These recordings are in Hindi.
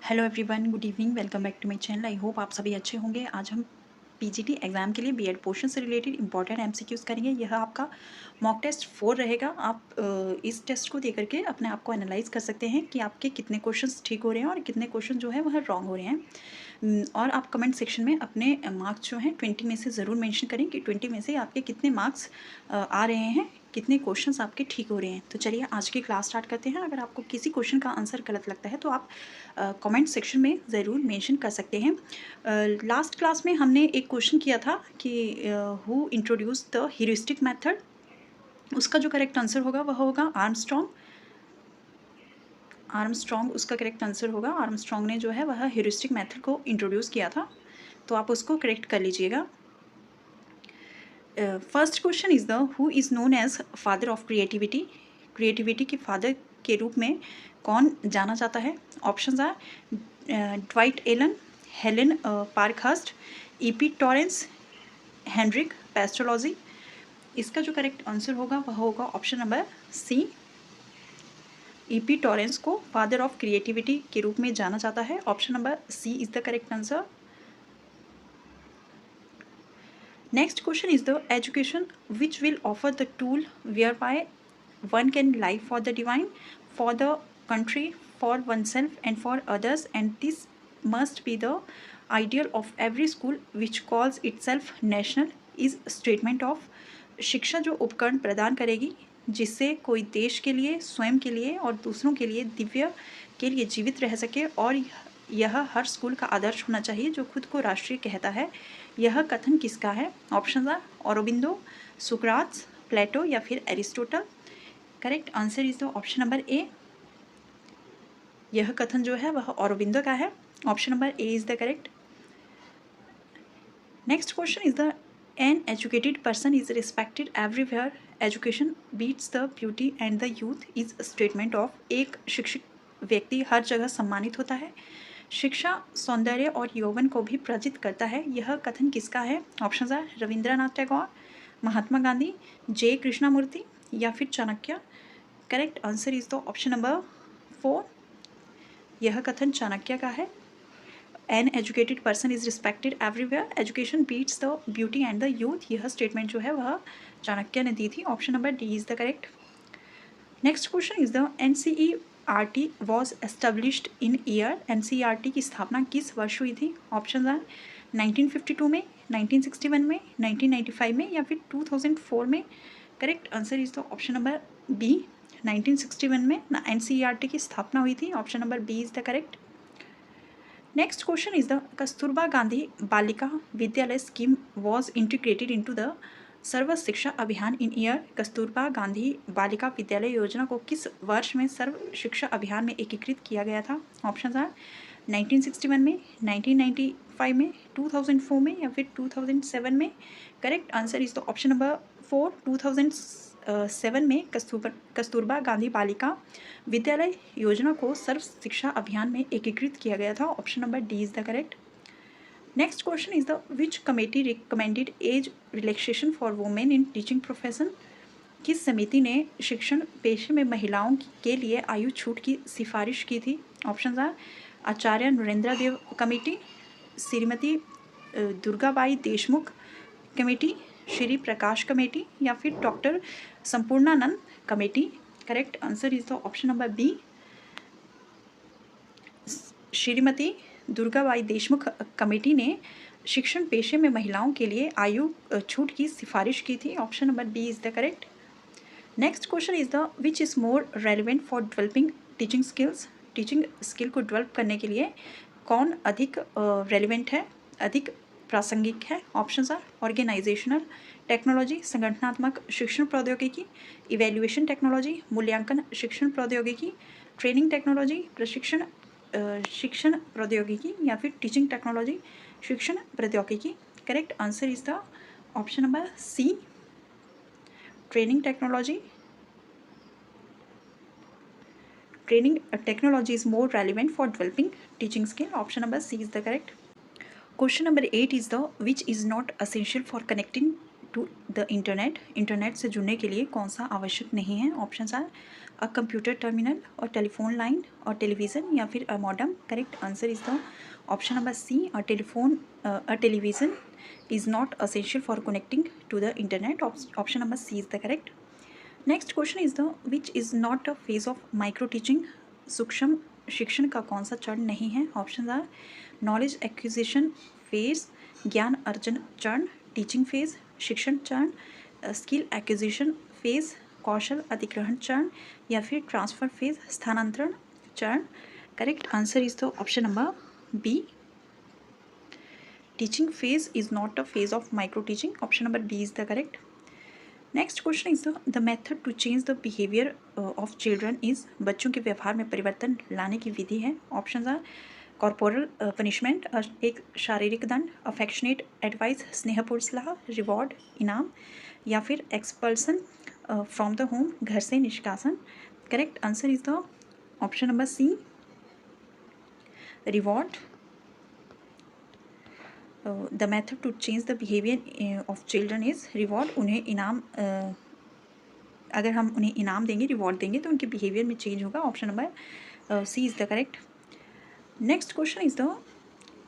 Hello everyone, good evening, welcome back to my channel. I hope आप सभी अच्छे होंगे। आज हम पीजीटी एग्ज़ाम के लिए बीएड पोर्शन से रिलेटेड इंपॉर्टेंट एमसीक्यूज़ करेंगे। यह आपका मॉक टेस्ट 4 रहेगा। आप इस टेस्ट को देकर के अपने आप को एनालाइज कर सकते हैं कि आपके कितने क्वेश्चंस ठीक हो रहे हैं और कितने क्वेश्चन जो है वह रॉन्ग हो रहे हैं। और आप कमेंट सेक्शन में अपने मार्क्स जो हैं 20 में से ज़रूर मेंशन करें कि 20 में से आपके कितने मार्क्स आ रहे हैं, कितने क्वेश्चंस आपके ठीक हो रहे हैं। तो चलिए आज की क्लास स्टार्ट करते हैं। अगर आपको किसी क्वेश्चन का आंसर गलत लगता है तो आप कमेंट सेक्शन में ज़रूर मेंशन कर सकते हैं। लास्ट क्लास में हमने एक क्वेश्चन किया था कि who introduce the heuristic method. उसका जो करेक्ट आंसर होगा वह होगा आर्मस्ट्रॉन्ग। उसका करेक्ट आंसर होगा। आर्मस्ट्रॉन्ग ने जो है वह ह्यूरिस्टिक मेथड को इंट्रोड्यूस किया था, तो आप उसको करेक्ट कर लीजिएगा। First question is the who is known as father of creativity. Creativity के फादर के रूप में कौन जाना जाता है? Options are Dwight Allen, Helen Parkhurst, EP Torrance, Heinrich Pestalozzi. इसका जो करेक्ट आंसर होगा वह होगा option number C. EP Torrance को फादर ऑफ क्रिएटिविटी के रूप में जाना जाता है। Option number C is the correct answer. Next question is the education which will offer the tool whereby one can live for the divine, for the country, for oneself and for others, and this must be the ideal of every school which calls itself national is statement of। शिक्षा जो उपकरण प्रदान करेगी जिससे कोई देश के लिए, स्वयं के लिए और दूसरों के लिए दिव्य के लिए जीवित रह सके, और यह हर स्कूल का आदर्श होना चाहिए जो खुद को राष्ट्रीय कहता है। यह कथन किसका है? Option are Aurobindo, Socrates, Plato या फिर Aristotle. Correct answer is the option number A. यह कथन जो है वह ऑरोबिंदो का है। Option number A is the correct. Next question is the an educated person is respected everywhere, education beats the beauty and the youth is statement of. एक शिक्षित व्यक्ति हर जगह सम्मानित होता है, शिक्षा सौंदर्य और यौवन को भी प्रजित करता है। यह कथन किसका है? Option are Rabindranath Tagore, Mahatma Gandhi, J Krishnamurti या फिर Chanakya. Correct answer is the option number 4। यह कथन चाणक्य का है। An educated person is respected everywhere, education beats the beauty and the youth. यह स्टेटमेंट जो है वह चाणक्य ने दी थी। Option number D is the correct. Next question is the NCERT was established in year. NCERT की स्थापना किस वर्ष हुई थी? ऑप्शन आर 1952 में, 1961 में, 1995 में या फिर 2004 में। Correct answer is the option number B. 1961 में NCERT की स्थापना हुई थी। Option number B is the correct. Next question is the Kasturba Gandhi Balika Vidyalaya scheme was integrated into the Sarva Shiksha Abhiyan in year. Kasturba Gandhi Balika विद्यालय योजना को किस वर्ष में सर्व शिक्षा अभियान में एकीकृत किया गया था? ऑप्शन आर 1961 में, 1995 में, 2004 में या फिर 2007 में। Correct answer is the option number 4। 2007 में कस्तूरबा गांधी बालिका विद्यालय योजना को सर्व शिक्षा अभियान में एकीकृत किया गया था। Option number D is the correct. Next question is the which committee recommended age relaxation for women in teaching profession. किस समिति ने शिक्षण पेशे में महिलाओं के लिए आयु छूट की सिफारिश की थी? Option are Acharya Narendra Dev committee, Shrimati Durgabai Deshmukh committee, Shri Prakash committee या फिर doctor Sampurnanand committee. Correct answer is the option number B. Shrimati Durgabai Deshmukh committee ने शिक्षण पेशे में महिलाओं के लिए आयु छूट की सिफारिश की थी। Option number B is the correct. Next question is the which is more relevant for developing teaching skills. Teaching skill को डेवलप करने के लिए कौन अधिक रेलिवेंट है, अधिक प्रासंगिक है? ऑप्शंस आर ऑर्गेनाइजेशनल टेक्नोलॉजी, संगठनात्मक शिक्षण प्रौद्योगिकी, इवेल्युएशन टेक्नोलॉजी, मूल्यांकन शिक्षण प्रौद्योगिकी, ट्रेनिंग टेक्नोलॉजी, प्रशिक्षण शिक्षण प्रौद्योगिकी या फिर टीचिंग टेक्नोलॉजी शिक्षण प्रौद्योगिकी। Correct answer is the option number C, training technology. Training technology is more relevant for developing teaching skill. Option number C is the correct. Question number 8 is the which is not essential for connecting to the internet से जुड़ने के लिए कौन सा आवश्यक नहीं है? Options are a computer terminal और टेलीफोन लाइन और टेलीविज़न या फिर a modem. Correct answer is the option number C a television is not essential for connecting to the internet. Option number C is the correct. Next question is the which is not a phase of micro teaching. सूक्ष्म शिक्षण का कौन सा चरण नहीं है? Option are knowledge acquisition phase, ज्ञान अर्जन चरण, टीचिंग फेज, शिक्षण चरण, स्किल एक्विजिशन फेज, कौशल अधिग्रहण चरण या फिर ट्रांसफर फेज, स्थानांतरण चरण। Correct answer is the option number B. Teaching phase is not a phase of micro teaching. Option number B is the correct. Next question is the method to change the behavior of children is बच्चों के व्यवहार में परिवर्तन लाने की विधि है. Options are corporal punishment एक शारीरिक दंड, affectionate advice स्नेहपूर्ण सलाह, reward इनाम या फिर expulsion from the home घर से निष्कासन. Correct answer is the option number C reward. The method to change the behaviour of children is reward. उन्हें इनाम अगर हम उन्हें इनाम देंगे, रिवॉर्ड देंगे तो उनके बिहेवियर में चेंज होगा. Option number C is the correct. Next question is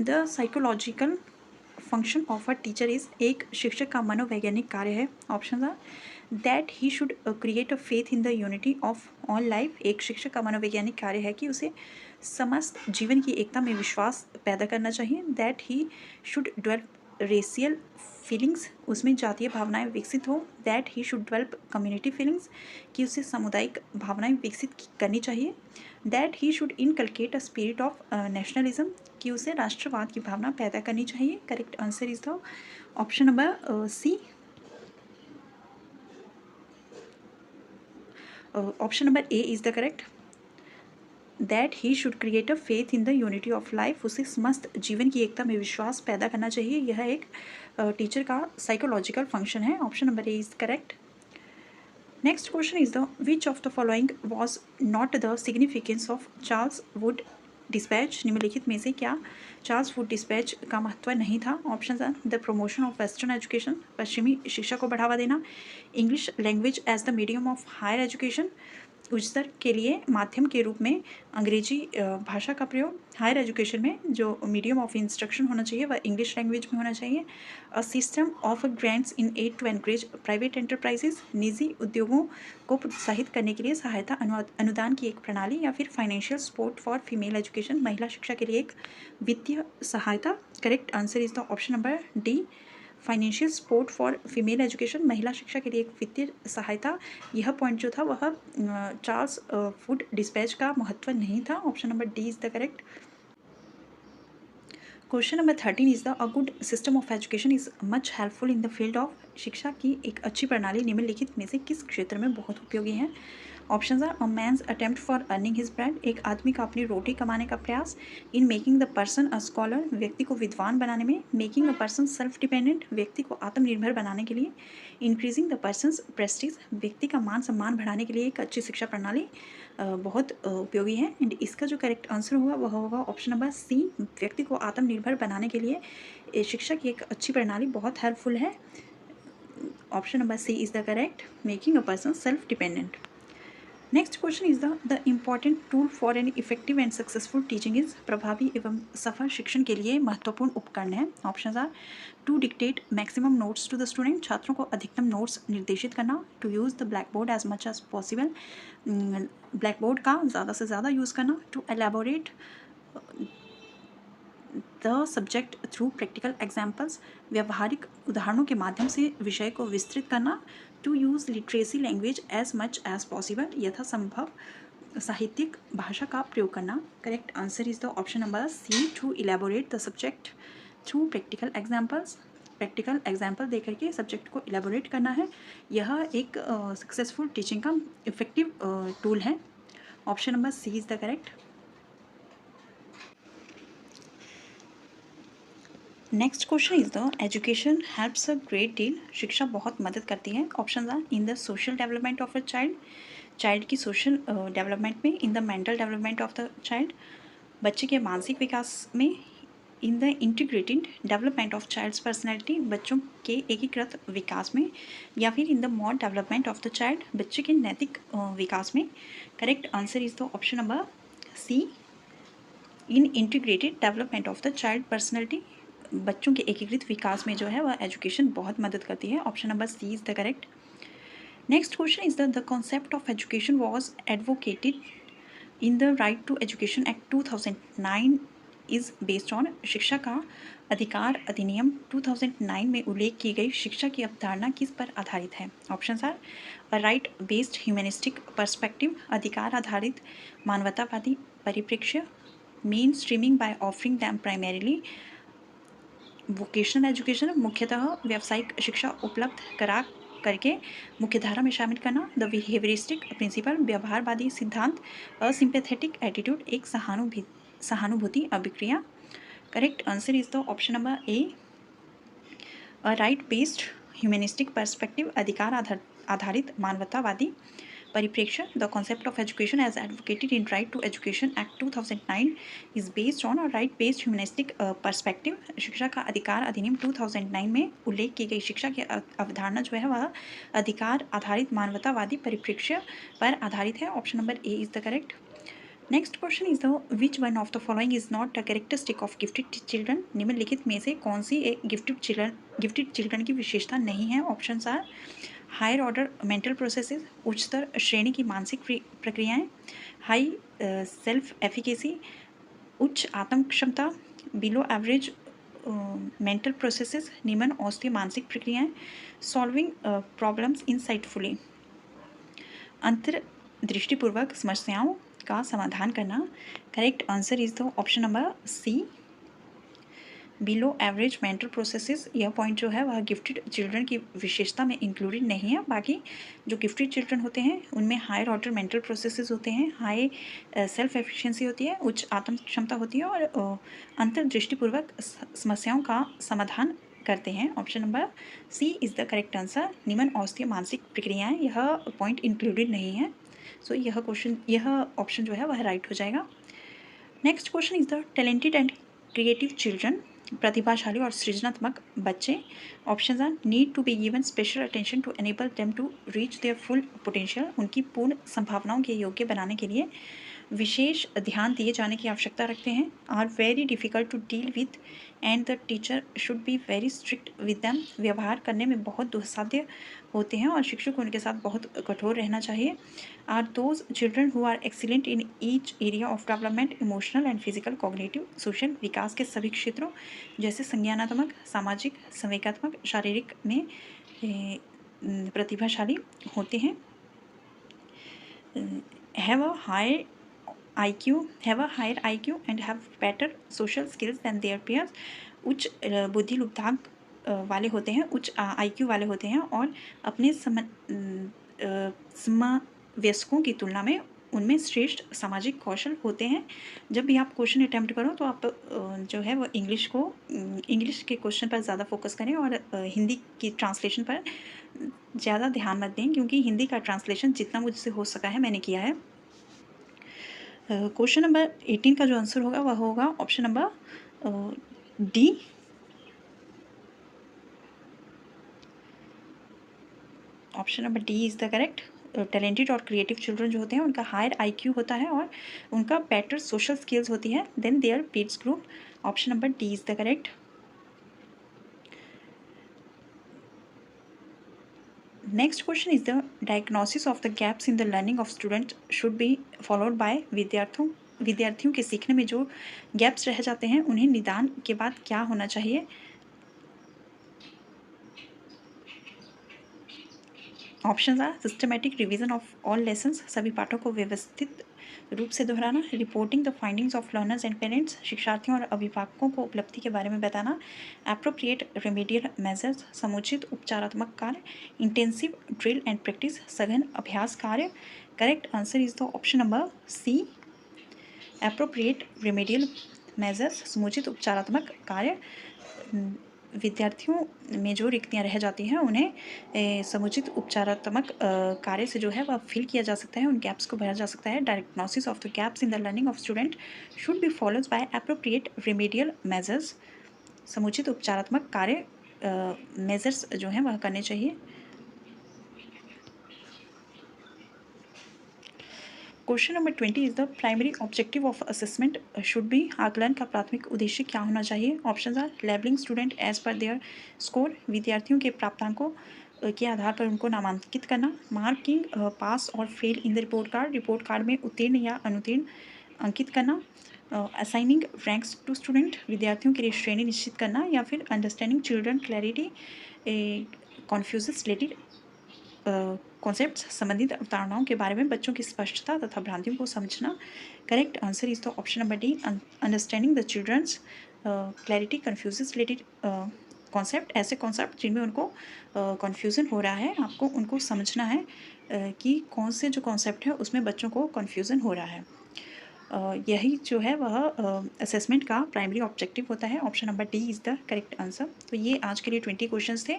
the psychological function of a teacher is एक शिक्षक का मनोवैज्ञानिक कार्य है. Option are that he should create a faith in the unity of all life. एक शिक्षक का मनोवैज्ञानिक कार्य है कि उसे समस्त जीवन की एकता में विश्वास पैदा करना चाहिए. That he should develop racial feelings, उसमें जातीय भावनाएं विकसित हो. That he should develop community feelings, कि उसे सामुदायिक भावनाएं विकसित करनी चाहिए. That he should inculcate a spirit of nationalism, कि उसे राष्ट्रवाद की भावना पैदा करनी चाहिए. Correct answer is the option number C. Option number A is the correct. That he should create a faith in the unity of life, उसे समस्त जीवन की एकता में विश्वास पैदा करना चाहिए. यह एक टीचर का साइकोलॉजिकल फंक्शन है. Option number A is correct. Next question is the which of the following was not the significance of Charles Wood dispatch. निम्नलिखित में से क्या चार्ल्स वुड डिस्पैच का महत्व नहीं था? Option are the promotion of western education, पश्चिमी शिक्षा को बढ़ावा देना, English language as the medium of higher education, उच्च स्तर के लिए माध्यम के रूप में अंग्रेजी भाषा का प्रयोग, हायर एजुकेशन में जो मीडियम ऑफ इंस्ट्रक्शन होना चाहिए वह इंग्लिश लैंग्वेज में होना चाहिए, a system of grants in aid to encourage private enterprises, निजी उद्योगों को प्रोत्साहित करने के लिए सहायता अनुदान की एक प्रणाली, या फिर financial support for female education, महिला शिक्षा के लिए एक वित्तीय सहायता. Correct answer is the option number D financial support for female education, महिला शिक्षा के लिए एक वित्तीय सहायता. यह पॉइंट जो था वह चार्ल्स वुड डिस्पैच का महत्व नहीं था. Option number D is the correct. Question number 13 is the a good system of education is much helpful in the field of. शिक्षा की एक अच्छी प्रणाली निम्नलिखित में से किस क्षेत्र में बहुत उपयोगी है? Option are a man's attempt for earning his bread, एक आदमी का अपनी रोटी कमाने का प्रयास, in making the person a scholar, व्यक्ति को विद्वान बनाने में, making a person self dependent, व्यक्ति को आत्मनिर्भर बनाने के लिए, इंक्रीजिंग द पर्सनस प्रेस्टीज, व्यक्ति का मान सम्मान बढ़ाने के लिए एक अच्छी शिक्षा प्रणाली बहुत उपयोगी है. एंड इसका जो करेक्ट आंसर होगा वह होगा ऑप्शन नंबर सी, व्यक्ति को आत्मनिर्भर बनाने के लिए शिक्षा की एक अच्छी प्रणाली बहुत हेल्पफुल है. Option number C is the correct, making a person self dependent. Next question is the important tool for an effective and successful teaching is. प्रभावी एवं सफल शिक्षण के लिए महत्वपूर्ण उपकरण है. Option are to dictate maximum notes to the student, छात्रों को अधिकतम नोट्स निर्देशित करना, to use the black board as much as possible, black board का ज़्यादा से ज़्यादा यूज़ करना, to elaborate the subject through practical examples, व्यवहारिक उदाहरणों के माध्यम से विषय को विस्तृत करना, to use literacy language as much as possible, यथासंभव साहित्यिक भाषा का प्रयोग करना. Correct answer is the option number C, to elaborate the subject through practical examples, practical example दे करके सब्जेक्ट को इलेबोरेट करना है. यह एक सक्सेसफुल टीचिंग का इफेक्टिव टूल है. Option number C is the correct. Next question is the education helps a great deal. शिक्षा बहुत मदद करती है. Option are in the social development of a child, child की सोशल डेवलपमेंट में, in the mental development of the child, बच्चे के मानसिक विकास में, in the integrated development of child's personality, बच्चों के एकीकृत विकास में, या फिर in the moral development of the child, बच्चे के नैतिक विकास में। Correct answer is the option number C, in integrated development of the child personality. बच्चों के एकीकृत विकास में जो है वह एजुकेशन बहुत मदद करती है। Option number C is the correct. Next question is the concept of education was advocated in the right to education act 2009 is based on. शिक्षा का अधिकार अधिनियम 2009 में उल्लेख की गई शिक्षा की अवधारणा किस पर आधारित है? Option are a right based humanistic perspective, अधिकार आधारित मानवतावादी परिप्रेक्ष्य, mainstreaming by offering them primarily vocational education, मुख्यतः व्यावसायिक शिक्षा उपलब्ध करा करके मुख्यधारा में शामिल करना, द बिहेवियरिस्टिक प्रिंसिपल, व्यवहारवादी सिद्धांत, असिंपैथेटिक एटीट्यूड, एक सहानुभूति अभिक्रिया। Correct answer is the option number A, a right based humanistic perspective, अधिकार आधारित मानवतावादी परिप्रेक्ष्य। The concept of education as advocated in right to education act 2009 is based on a right based humanistic perspective. शिक्षा का अधिकार अधिनियम 2009 में उल्लेख की गई शिक्षा की अवधारणा जो है वह अधिकार आधारित मानवतावादी परिप्रेक्ष्य पर आधारित है। Option number A is the correct. Next question is the which one of the following is not a characteristic of gifted children. निम्नलिखित में से कौन सी एक गिफ्टेड चिल्ड्रन की विशेषता नहीं है? Option are higher order mental processes, उच्चतर श्रेणी की मानसिक प्रक्रियाएं, हाई सेल्फ एफिकेसी, उच्च आत्म क्षमता, बिलो एवरेज मेंटल प्रोसेसेस, निम्न औसतीय मानसिक प्रक्रियाएं, सॉल्विंग प्रॉब्लम्स इंसाइटफुली, अंतर्दृष्टिपूर्वक समस्याओं का समाधान करना। Correct answer is the option number C, below average mental processes. यह पॉइंट जो है वह गिफ्टेड चिल्ड्रन की विशेषता में इंक्लूडेड नहीं है। बाकी जो गिफ्टेड चिल्ड्रन होते हैं उनमें हायर ऑर्डर मेंटल प्रोसेसेस होते हैं, हाई सेल्फ एफिशिएंसी होती है, उच्च आत्म क्षमता होती है और अंतर्दृष्टिपूर्वक समस्याओं का समाधान करते हैं। Option number C is the correct answer, निम्न औसतीय मानसिक प्रक्रियाएं, यह पॉइंट इंक्लूडेड नहीं है। सो यह ऑप्शन जो है वह राइट हो जाएगा। Next question is the talented and creative children, प्रतिभाशाली और सृजनात्मक बच्चे। Option are need to be given special attention to enable them to reach their full potential, उनकी पूर्ण संभावनाओं के योग्य बनाने के लिए विशेष ध्यान दिए जाने की आवश्यकता रखते हैं। Are very difficult to deal with and the teacher should be very strict with them, व्यवहार करने में बहुत दुस्साध्य होते हैं और शिक्षक को उनके साथ बहुत कठोर रहना चाहिए। Are those children who are excellent in each area of development, emotional and physical, cognitive, social, विकास के सभी क्षेत्रों जैसे संज्ञानात्मक, सामाजिक, संवेगात्मक, शारीरिक में प्रतिभाशाली होते हैं। have a higher IQ and have better social skills than their peers, उच्च बुद्धि लुब्धांक वाले होते हैं, उच्च IQ वाले होते हैं और अपने समवयस्कों की तुलना में उनमें श्रेष्ठ सामाजिक कौशल होते हैं। जब भी आप क्वेश्चन अटैम्प्ट करो तो आप जो है वो इंग्लिश के क्वेश्चन पर ज़्यादा फोकस करें और हिंदी की ट्रांसलेशन पर ज़्यादा ध्यान मत दें, क्योंकि हिंदी का ट्रांसलेशन जितना मुझसे हो सका है मैंने किया है। क्वेश्चन नंबर 18 का जो आंसर होगा वह होगा option number D. Option number D is the correct. Talented और क्रिएटिव चिल्ड्रन जो होते हैं उनका हायर IQ होता है और उनका बेटर सोशल स्किल्स होती है than their peers group. Option number D is the correct. Next question is the diagnosis of the gaps in the learning of student should be followed by विद्यार्थियों के सीखने में जो गैप्स रह जाते हैं उन्हें निदान के बाद क्या होना चाहिए? Option are systematic revision of all lessons, सभी पाठों को व्यवस्थित रूप से दोहराना, reporting the findings of learners and parents, शिक्षार्थियों और अभिभावकों को उपलब्धि के बारे में बताना, एप्रोप्रिएट रेमेडियल मेजर्स, समुचित उपचारात्मक कार्य, इंटेंसिव ड्रिल एंड प्रैक्टिस, सघन अभ्यास कार्य। Correct answer is the option number C, appropriate remedial measures, समुचित उपचारात्मक कार्य। विद्यार्थियों में जो रिक्तियाँ रह जाती हैं उन्हें समुचित उपचारात्मक कार्य से जो है वह फिल किया जा सकता है, उन गैप्स को भरा जा सकता है। Diagnosis of the gaps in the learning of student should be followed by appropriate remedial measures. समुचित उपचारात्मक कार्य मेजर्स जो हैं वह करने चाहिए। Question number 20 is the primary objective of assessment should be. आकलन का प्राथमिक उद्देश्य क्या होना चाहिए? Option are labelling student as per their score, विद्यार्थियों के प्राप्तांकों के आधार पर उनको नामांकित करना। मार्किंग पास और fail in the report card में उत्तीर्ण या अनुत्तीर्ण अंकित करना। असाइनिंग रैंक्स टू स्टूडेंट, विद्यार्थियों के लिए श्रेणी निश्चित करना। या फिर understanding children clarity confuses related concept, संबंधित अवधारणाओं के बारे में बच्चों की स्पष्टता तथा भ्रांतियों को समझना। Correct answer is the option number D, understanding the children's clarity confuses related concept. ऐसे कॉन्सेप्ट जिनमें उनको कन्फ्यूज़न हो रहा है, आपको उनको समझना है कि कौन से जो कॉन्सेप्ट है उसमें बच्चों को कन्फ्यूज़न हो रहा है। यही जो है वह असेसमेंट का प्राइमरी ऑब्जेक्टिव होता है। Option number D is the correct answer. तो ये आज के लिए 20 क्वेश्चंस थे।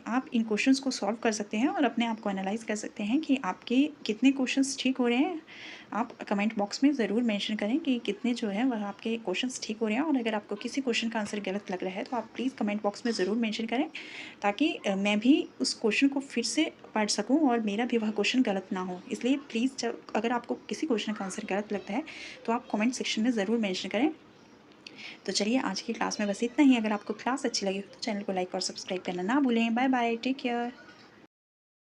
आप इन क्वेश्चंस को सॉल्व कर सकते हैं और अपने आप को एनालाइज कर सकते हैं कि आपके कितने क्वेश्चंस ठीक हो रहे हैं। आप कमेंट बॉक्स में ज़रूर मेंशन करें कि कितने जो है वह आपके क्वेश्चंस ठीक हो रहे हैं। और अगर आपको किसी क्वेश्चन का आंसर गलत लग रहा है तो आप प्लीज़ कमेंट बॉक्स में ज़रूर मेंशन करें, ताकि मैं भी उस क्वेश्चन को फिर से पढ़ सकूं और मेरा भी वह क्वेश्चन गलत ना हो। इसलिए प्लीज़ जब अगर आपको किसी क्वेश्चन का आंसर गलत लगता है तो आप कमेंट सेक्शन में ज़रूर मेंशन करें। तो चलिए आज की क्लास में बस इतना ही। अगर आपको क्लास अच्छी लगी हो तो चैनल को लाइक और सब्सक्राइब करना ना भूलें। Bye bye, take care.